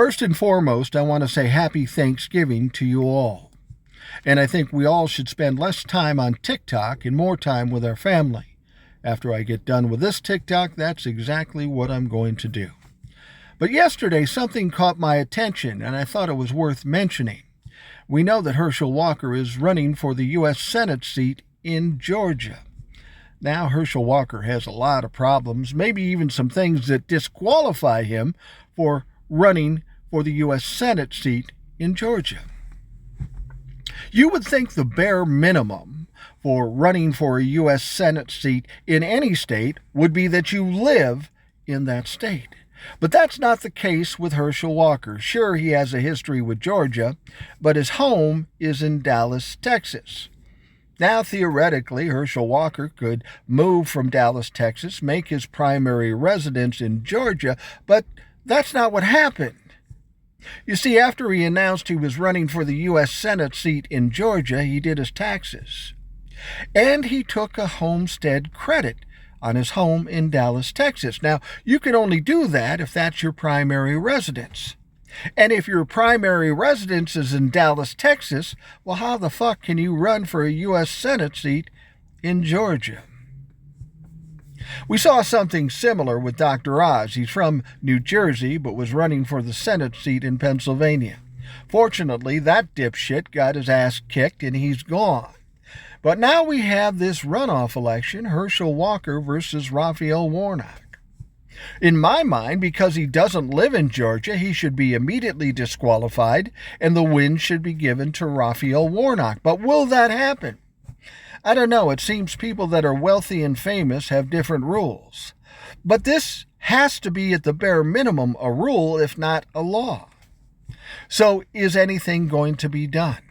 First and foremost, I want to say happy Thanksgiving to you all. And I think we all should spend less time on TikTok and more time with our family. After I get done with this TikTok, that's exactly what I'm going to do. But yesterday, something caught my attention, and I thought it was worth mentioning. We know that Herschel Walker is running for the U.S. Senate seat in Georgia. Now, Herschel Walker has a lot of problems, maybe even some things that disqualify him for running for the U.S. Senate seat in Georgia. You would think the bare minimum for running for a U.S. Senate seat in any state would be that you live in that state. But that's not the case with Herschel Walker. Sure, he has a history with Georgia, but his home is in Dallas, Texas. Now, theoretically, Herschel Walker could move from Dallas, Texas, make his primary residence in Georgia, but that's not what happened. You see, after he announced he was running for the U.S. Senate seat in Georgia, he did his taxes. And he took a homestead credit on his home in Dallas, Texas. Now, you can only do that if that's your primary residence. And if your primary residence is in Dallas, Texas, well, how the fuck can you run for a U.S. Senate seat in Georgia? We saw something similar with Dr. Oz. He's from New Jersey, but was running for the Senate seat in Pennsylvania. Fortunately, that dipshit got his ass kicked and he's gone. But now we have this runoff election, Herschel Walker versus Raphael Warnock. In my mind, because he doesn't live in Georgia, he should be immediately disqualified and the win should be given to Raphael Warnock. But will that happen? I don't know. It seems people that are wealthy and famous have different rules. But this has to be at the bare minimum a rule, if not a law. So is anything going to be done?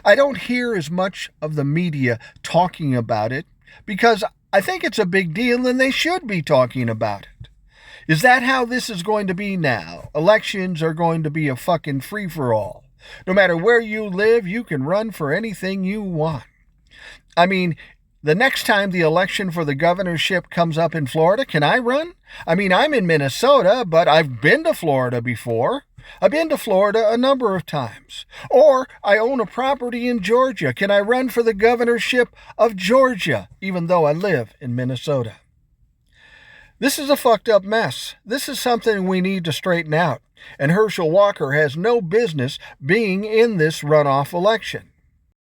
I don't hear as much of the media talking about it because I think it's a big deal and they should be talking about it. Is that how this is going to be now? Elections are going to be a fucking free-for-all. No matter where you live, you can run for anything you want. I mean, the next time the election for the governorship comes up in Florida, can I run? I mean, I'm in Minnesota, but I've been to Florida before. I've been to Florida a number of times. Or I own a property in Georgia. Can I run for the governorship of Georgia, even though I live in Minnesota? This is a fucked up mess. This is something we need to straighten out. And Herschel Walker has no business being in this runoff election.